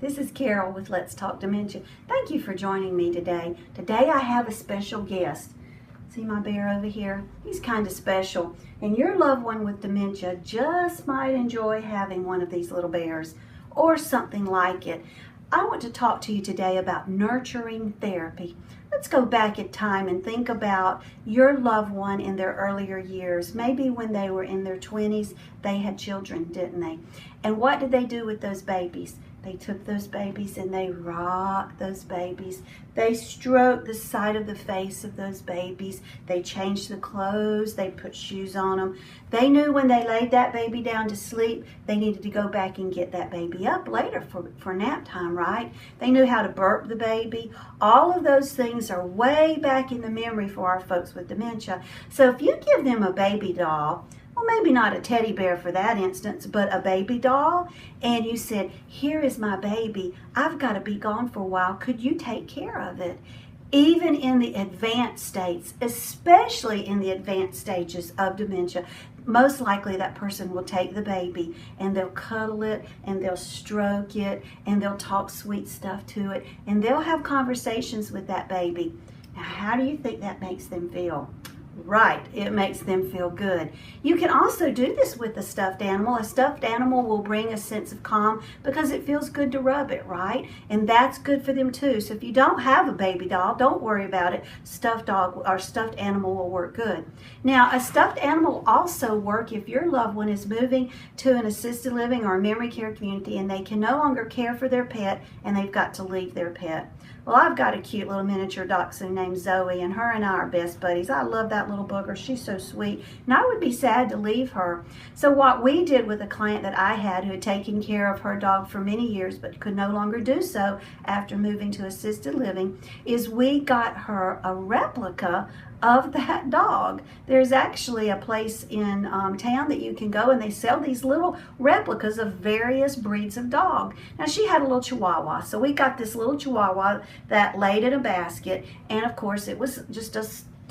This is Carol with Let's Talk Dementia. Thank you for joining me today. Today I have a special guest. See my bear over here? He's kind of special. And your loved one with dementia just might enjoy having one of these little bears or something like it. I want to talk to you today about nurturing therapy. Let's go back in time and think about your loved one in their earlier years. Maybe when they were in their 20s, they had children, didn't they? And what did they do with those babies? They took those babies and they rocked those babies. They stroked the side of the face of those babies. They changed the clothes. They put shoes on them. They knew when they laid that baby down to sleep, they needed to go back and get that baby up later for nap time, right? They knew how to burp the baby. All of those things are way back in the memory for our folks with dementia. So if you give them a baby doll, well, maybe not a teddy bear for that instance, but a baby doll, and you said, here is my baby, I've got to be gone for a while, could you take care of it? Even in the advanced states, especially in the advanced stages of dementia, most likely that person will take the baby and they'll cuddle it and they'll stroke it and they'll talk sweet stuff to it and they'll have conversations with that baby. Now, how do you think that makes them feel? Right, it makes them feel good. You can also do this with a stuffed animal. A stuffed animal will bring a sense of calm because it feels good to rub it, right? And that's good for them too. So if you don't have a baby doll, don't worry about it. Stuffed dog or stuffed animal will work good. Now, a stuffed animal will also work if your loved one is moving to an assisted living or a memory care community and they can no longer care for their pet and they've got to leave their pet. Well, I've got a cute little miniature dachshund named Zoe, and her and I are best buddies. I love that little booger. She's so sweet, and I would be sad to leave her. So what we did with a client that I had who had taken care of her dog for many years but could no longer do so after moving to assisted living is we got her a replica of that dog. There's actually a place in town that you can go and they sell these little replicas of various breeds of dog. Now she had a little Chihuahua, so we got this little Chihuahua that laid in a basket, and of course it was just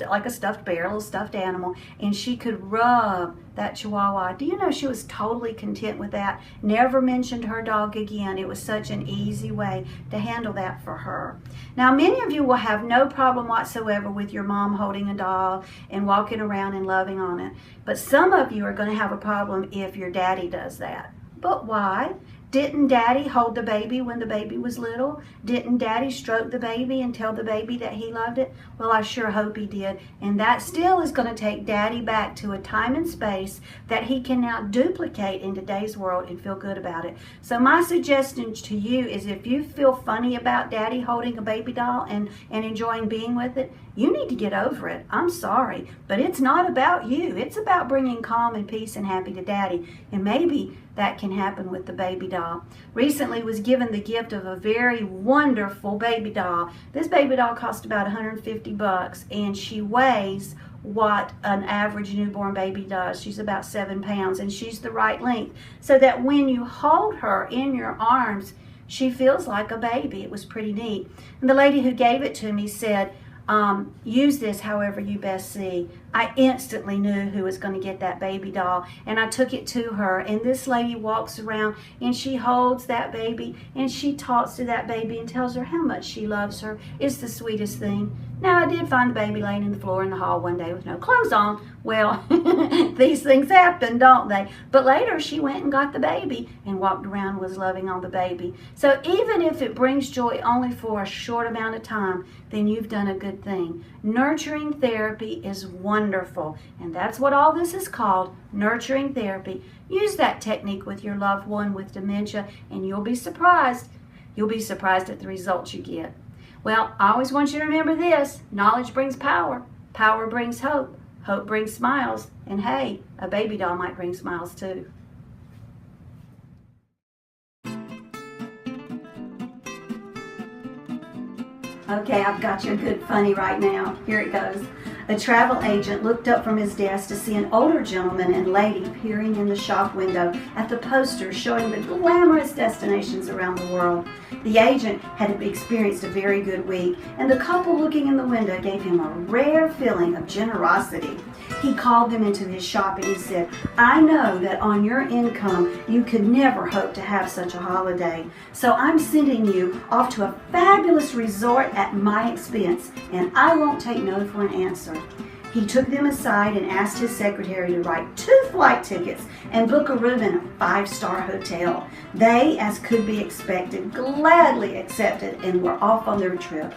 like a stuffed bear, a little stuffed animal, and she could rub that Chihuahua. Do you know she was totally content with that? Never mentioned her dog again. It was such an easy way to handle that for her. Now, many of you will have no problem whatsoever with your mom holding a doll and walking around and loving on it. But some of you are going to have a problem if your daddy does that. But why? Didn't daddy hold the baby when the baby was little? Didn't daddy stroke the baby and tell the baby that he loved it? Well, I sure hope he did. And that still is going to take daddy back to a time and space that he can now duplicate in today's world and feel good about it. So my suggestion to you is if you feel funny about daddy holding a baby doll and enjoying being with it, you need to get over it. I'm sorry, but it's not about you. It's about bringing calm and peace and happy to daddy. And maybe that can happen with the baby doll. Recently was given the gift of a very wonderful baby doll. This baby doll cost about $150 and she weighs what an average newborn baby does. She's about 7 pounds and she's the right length so that when you hold her in your arms, she feels like a baby. It was pretty neat. And the lady who gave it to me said, use this however you best see. I instantly knew who was going to get that baby doll, and I took it to her, and this lady walks around and she holds that baby and she talks to that baby and tells her how much she loves her. It's the sweetest thing. Now, I did find the baby laying in the floor in the hall one day with no clothes on. Well, these things happen, don't they? But later she went and got the baby and walked around and was loving on the baby. So even if it brings joy only for a short amount of time, then you've done a good thing. Nurturing therapy is wonderful, and that's what all this is called, nurturing therapy. Use that technique with your loved one with dementia, and you'll be surprised. You'll be surprised at the results you get. Well, I always want you to remember this. Knowledge brings power. Power brings hope. Hope brings smiles. And hey, a baby doll might bring smiles too. Okay, I've got you a good funny right now. Here it goes. A travel agent looked up from his desk to see an older gentleman and lady peering in the shop window at the posters showing the glamorous destinations around the world. The agent had experienced a very good week, and the couple looking in the window gave him a rare feeling of generosity. He called them into his shop and he said, "I know that on your income you could never hope to have such a holiday, so I'm sending you off to a fabulous resort at my expense, and I won't take no for an answer." He took them aside and asked his secretary to write 2 flight tickets and book a room in a 5-star hotel. They, as could be expected, gladly accepted and were off on their trip.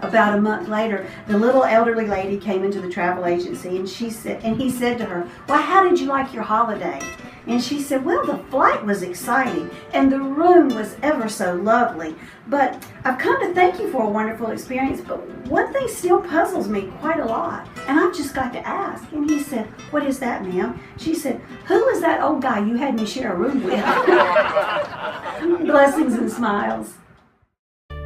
About a month later, the little elderly lady came into the travel agency and he said to her, "Well, how did you like your holiday?" And she said, "Well, the flight was exciting and the room was ever so lovely. But I've come to thank you for a wonderful experience, but one thing still puzzles me quite a lot, and I've just got to ask." And he said, "What is that, ma'am?" She said, "Who is that old guy you had me share a room with?" Blessings and smiles.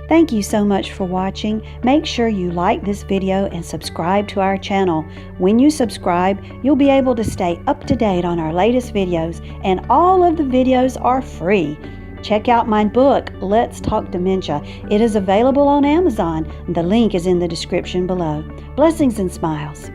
Thank you so much for watching. Make sure you like this video and subscribe to our channel. When you subscribe, you'll be able to stay up to date on our latest videos, and all of the videos are free. Check out my book, Let's Talk Dementia. It is available on Amazon. The link is in the description below. Blessings and smiles.